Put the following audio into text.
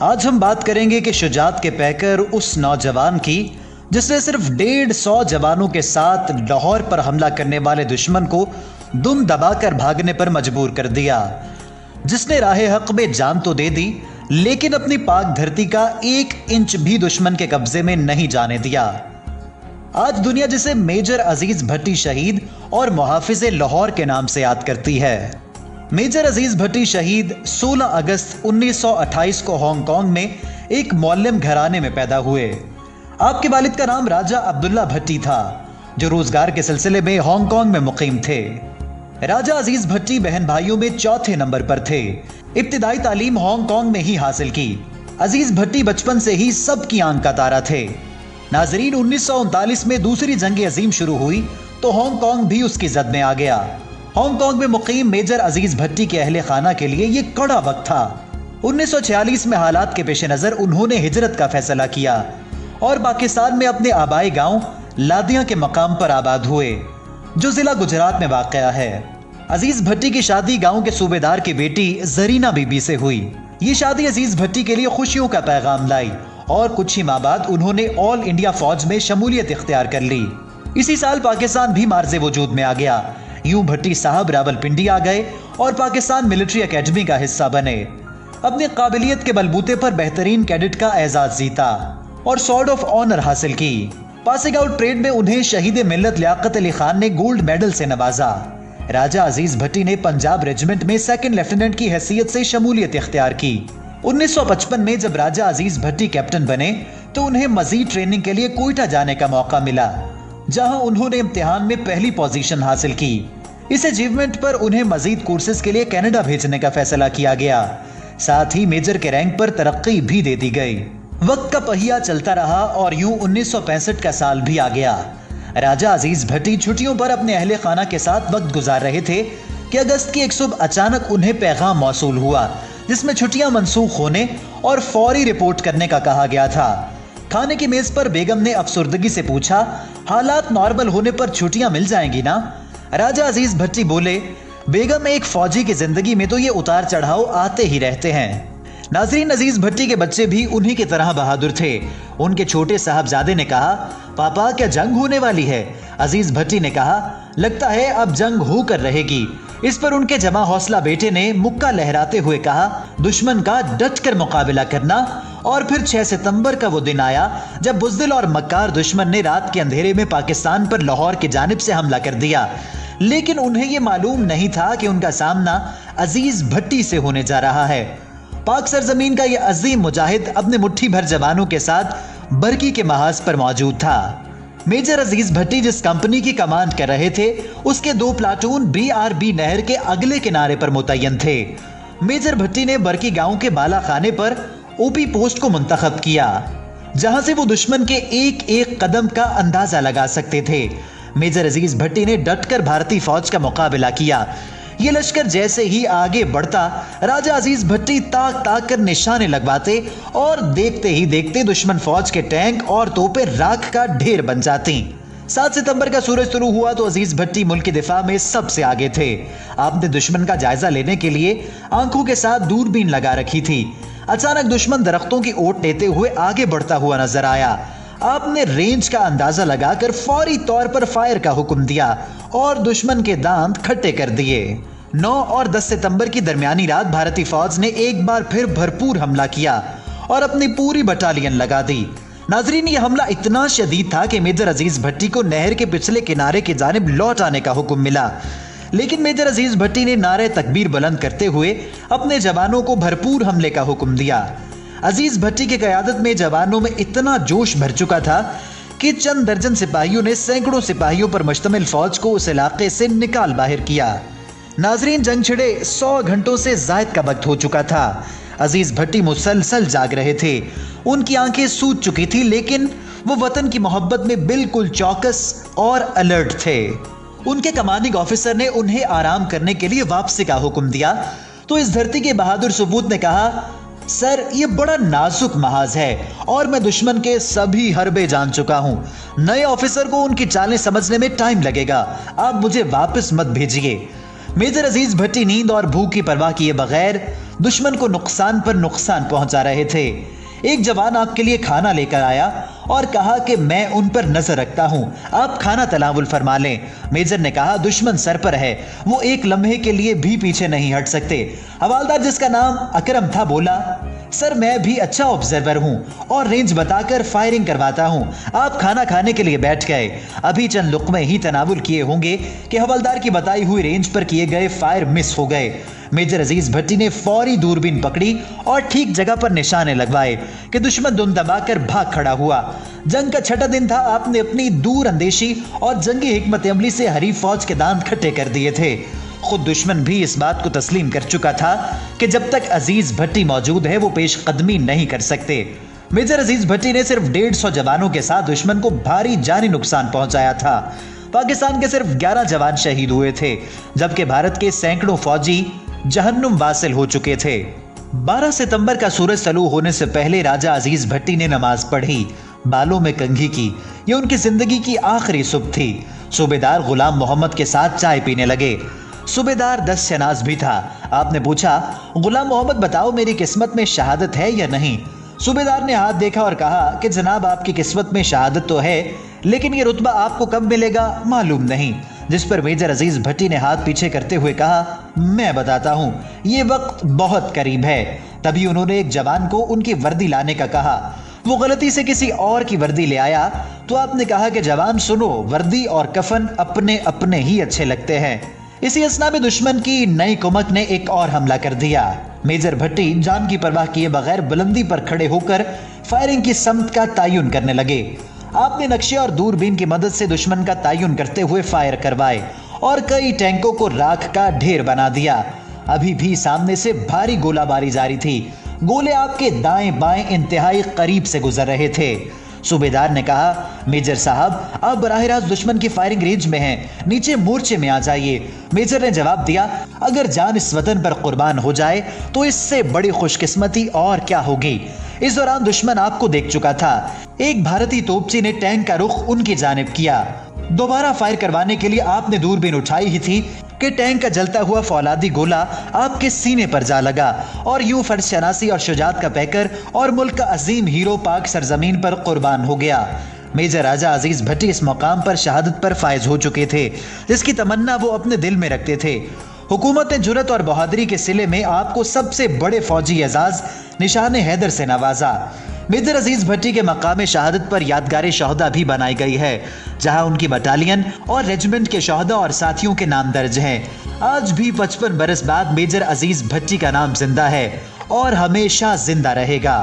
आज हम बात करेंगे कि शुजात के पैकर उस नौजवान की जिसने सिर्फ 150 जवानों के साथ लाहौर पर हमला करने वाले दुश्मन को दुम दबाकर भागने पर मजबूर कर दिया, जिसने राहे हक में जान तो दे दी लेकिन अपनी पाक धरती का 1 इंच भी दुश्मन के कब्जे में नहीं जाने दिया। आज दुनिया जिसे मेजर अजीज भट्टी शहीद और मुहाफिज लाहौर के नाम से याद करती है। मेजर अजीज भट्टी शहीद 16 अगस्त 1928 को हांगकांग में एक मौल्यम घराने में पैदा हुए। आपके वालिद का नाम राजा अब्दुल्ला भट्टी था, जो रोजगार के सिलसिले में हांगकांग में मुकीम थे। राजा अजीज भट्टी बहन भाइयों में चौथे नंबर पर थे। इब्तिदाई तालीम हांगकांग में ही हासिल की। अजीज भट्टी बचपन से ही सबकी आंख का तारा थे। नाजरीन, 1939 में दूसरी जंग अजीम शुरू हुई तो हांगकांग भी उसकी जद में आ गया। हांगकांग में मुकीम मेजर अजीज भट्टी के अहले खाना के लिए यह कड़ा वक्त था। 1946 में हालात के पेश नजर उन्होंने हिजरत का फैसला किया और पाकिस्तान में अपने आबाई गांव लादिया के मकाम पर आबाद हुए, जो जिला गुजरात में वाक़या है। अजीज भट्टी की शादी गांव के सूबेदार की बेटी जरीना बीबी से हुई। ये शादी अजीज भट्टी के लिए खुशियों का पैगाम लाई और कुछ ही माह बाद उन्होंने ऑल इंडिया फौज में शमूलियत इख्तियार कर ली। इसी साल पाकिस्तान भी मार्ज़े वजूद में आ गया। यूं भट्टी साहब रावलपिंडी आ गए और पाकिस्तान मिलिट्री एकेडमी का हिस्सा बने। अपनी काबिलियत के बलबूते पर बेहतरीन कैडेट का एजाज जीता और सॉर्ड ऑफ ऑनर हासिल की। पासिंग आउट परेड में उन्हें शहीद मिल्लत लियाकत अली खान ने गोल्ड मेडल से नवाजा। राजा अजीज भट्टी ने पंजाब रेजिमेंट में सेकंड लेफ्टिनेंट की हैसियत से शमूलियत इख्तियार की। 1955 में जब राजा अजीज भट्टी कैप्टन बने तो उन्हें मजीद ट्रेनिंग के लिए कोयटा जाने का मौका मिला, जहां उन्होंने इम्तिहान में पहली पोजीशन हासिल की। इस अचीवमेंट पर उन्हें मजीद कोर्सेज के लिए कनाडा भेजने का फैसला किया गया। साथ ही मेजर के रैंक पर तरक्की भी दे दी गई। वक्त का पहिया चलता रहा और यूं 1965 का साल भी आ गया। राजा अजीज भट्टी छुट्टियों पर अपने अहले खाना के साथ वक्त गुजार रहे थे कि अगस्त की एक सुबह अचानक उन्हें पैगाम मौसूल हुआ, जिसमें छुट्टियां मनसूख होने और फौरी रिपोर्ट करने का कहा गया था। खाने की मेज पर बेगम ने अफसुर्दगी से पूछा, हालात नॉर्मल होने पर छुट्टियां मिल जाएंगी ना? राजा अजीज भट्टी बोले, बेगम, एक फौजी की जिंदगी में तो ये उतार चढ़ाव आते ही रहते हैं। नाजरीन, अजीज भट्टी के बच्चे भी उन्हीं की तरह बहादुर थे। उनके छोटे साहबजादे ने कहा, पापा क्या जंग होने वाली है? अजीज भट्टी ने कहा, लगता है अब जंग होकर रहेगी। इस पर उनके जमा हौसला बेटे ने मुक्का लहराते हुए कहा, दुश्मन का डट कर मुकाबला करना। और फिर 6 सितंबर का वो दिन आया जब बुज़दिल और मक्कार दुश्मन ने रात के अंधेरे में पाकिस्तान पर लाहौर की जानिब से हमला कर दिया। लेकिन उन्हें यह मालूम नहीं था कि उनका सामना अजीज भट्टी से होने जा रहा है। पाक सरजमीन का यह अजीम मुजाहिद अपने मुट्ठी भर जवानों के साथ बरकी के महाज पर मौजूद था। मेजर अजीज भट्टी जिस कंपनी की कमांड कर रहे थे, उसके 2 प्लाटून BRB नहर के अगले किनारे पर मुतय्यन थे। मेजर भट्टी ने बरकी गांव के बाला खाने पर OP पोस्ट को मुंतखब किया, जहां से वो दुश्मन के एक एक कदम का अंदाजा लगा सकते थे। मेजर अजीज भट्टी ने डटकर भारतीय फौज का मुकाबला किया। ये लश्कर जैसे ही आगे बढ़ता, राजा अजीज भट्टी ताक ताक कर निशाने लगवाते और देखते ही देखते दुश्मन फौज के टैंक और तोपें राख का ढेर बन जाती। 7 सितंबर का सूरज शुरू हुआ तो अजीज भट्टी मुल्क के दिफा में सबसे आगे थे। आपने दुश्मन का जायजा लेने के लिए आंखों के साथ दूरबीन लगा रखी थी। अचानक दुश्मन दरख्तों की ओट लेते हुए आगे बढ़ता हुआ नजर आया। आपने रेंज का अंदाजा लगाकर फौरी तौर पर फायर का हुक्म दिया और दुश्मन के दांत खट्टे कर दिए। 9 और 10 सितंबर की दरमियानी रात भारतीय फौज ने एक बार फिर भरपूर हमला किया और अपनी पूरी बटालियन लगा दी। नाजरीन, यह हमला इतना शदीद था कि मेजर अजीज भट्टी को नहर के पिछले किनारे की जानिब लौट आने का हुक्म मिला। लेकिन मेजर अजीज भट्टी ने नारे तकबीर बुलंद करते हुए अपने जवानों को भरपूर हमले का हुक्म दिया। अजीज भट्टी की क़यादत में जवानों में इतना जोश भर चुका था कि चंद दर्जन सिपाहियों ने सैकड़ों सिपाहियों पर मुश्तमिल फौज को उस इलाके से निकाल बाहर किया। नाजरीन, जंग छिड़े 100 घंटों से जायद का वक्त हो चुका था। अजीज भट्टी मुसलसल जाग रहे थे। उनकी आंखें सूज चुकी थी, लेकिन वो वतन की मोहब्बत में बिल्कुल चौकस और अलर्ट थे। उनके कमांडिंग ऑफिसर ने उन्हें आराम करने के लिए वापसी का हुक्म दिया तो इस धरती के बहादुर सबूत ने कहा, सर, ये बड़ा नाजुक महाज है और मैं दुश्मन के सभी हरबे जान चुका हूं। नए ऑफिसर को उनकी चालें समझने में टाइम लगेगा। आप मुझे वापस मत भेजिए। मेजर अजीज भट्टी नींद और भूख की परवाह किए बगैर दुश्मन को नुकसान पर नुकसान पहुंचा रहे थे। एक जवान आपके लिए खाना लेकर आया और कहा कि मैं उन पर नजर रखता हूं, आप खाना तनावुल फरमा लें। मेजर ने कहा, दुश्मन सर पर है, वो एक लम्हे के लिए भी पीछे नहीं हट सकते। हवालदार, जिसका नाम अकरम था, बोला, सर मैं भी अच्छा ऑब्जर्वर हूं और रेंज बताकर फायरिंग करवाता हूं। आप खाना खाने के लिए बैठ गए, अभी चंद लुकमे ही तनावुल किए होंगे कि हवलदार की बताई हुई रेंज पर किए गए फायर मिस हो गए। मेजर अजीज भट्टी ने फौरी दूरबीन पकड़ी और ठीक जगह पर निशाने लगवाए कि दुश्मन दुम दबाकर भाग खड़ा हुआ। जंग का छठा दिन था। आपने अपनी दूर अंदेशी और जंगी हिकमत अमली से हरीफ फौज के दांत खट्टे कर दिए थे। खुद दुश्मन भी इस बात को तस्लीम कर चुका था कि जब तक अजीज भट्टी मौजूद है वो पेशकदमी नहीं कर सकते। मेजर अजीज भट्टी ने सिर्फ 150 जवानों के साथ दुश्मन को भारी जानी नुकसान पहुंचाया था। पाकिस्तान के सिर्फ 11 जवान शहीद हुए थे, जबकि भारत के सैकड़ों फौजी जहन्नुम वासिल हो चुके थे। 12 सितंबर का सूरज तलू होने से पहले राजा अजीज भट्टी ने नमाज पढ़ी, बालों में कंघी की। यह उनकी जिंदगी की आखिरी सुबह थी। सूबेदार गुलाम मोहम्मद के साथ चाय पीने लगे। सूबेदार 10 शनाज भी था। आपने पूछा, गुलाम मोहम्मद बताओ, मेरी किस्मत में शहादत है या नहीं? सूबेदार ने हाथ देखा और कहा कि जनाब, आपकी किस्मत में शहादत तो है, लेकिन ये रुतबा आपको कब मिलेगा मालूम नहीं। जिस पर मेजर अजीज भट्टी ने हाथ पीछे करते हुए कहा, मैं बताता हूं, ये वक्त बहुत करीब है। तभी उन्होंने एक जवान को उनकी वर्दी लाने का कहा। वो गलती से किसी और की वर्दी ले आया तो आपने कहा कि जवान सुनो, वर्दी और कफन अपने अपने ही अच्छे लगते हैं। इसी असना में दुश्मन की नई कुमक ने एक और हमला कर दिया। मेजर भट्टी जान की परवाह किए बगैर बुलंदी पर खड़े होकर फायरिंग की समत का तयन करने लगे। आपने नक्शे और दूरबीन की मदद से दुश्मन का तयन करते हुए फायर करवाए और कई टैंकों को राख का ढेर बना दिया। अभी भी सामने से भारी गोलाबारी जारी थी। गोले आपके दाएं बाएं इंतहाई करीब से गुजर रहे थे। सूबेदार ने कहा, मेजर साहब, आप बराह रास्त दुश्मन की फायरिंग रेंज में हैं, नीचे मोर्चे में आ जाइए। मेजर ने जवाब दिया, अगर जान इस वतन पर कुर्बान हो जाए तो इससे बड़ी खुशकिस्मती और क्या होगी। इस दौरान दुश्मन आपको देख चुका था। एक भारतीय तोपची ने टैंक का रुख उनकी जानिब किया। दोबारा फायर करवाने के लिए आपने दूरबीन उठाई ही थी कि टैंक का जलता हुआ फौलादी गोला आपके सीने पर जा लगा और यूं फर्ज शनासी और शुजात का पैकर और मुल्क का अजीम हीरो पाक सरजमीन पर कुर्बान हो गया। मेजर राजा अजीज भट्टी इस मकाम पर शहादत पर फायज हो चुके थे, जिसकी तमन्ना वो अपने दिल में रखते थे। हुकूमत ने जुरत और बहादुरी के सिले में आपको सबसे बड़े फौजी एजाज निशान हैदर से नवाजा। मेजर अजीज भट्टी के मकाम शहादत पर यादगार शहदा भी बनाई गई है, जहां उनकी बटालियन और रेजिमेंट के शहदा और साथियों के नाम दर्ज हैं। आज भी 55 बरस बाद मेजर अजीज भट्टी का नाम जिंदा है और हमेशा जिंदा रहेगा।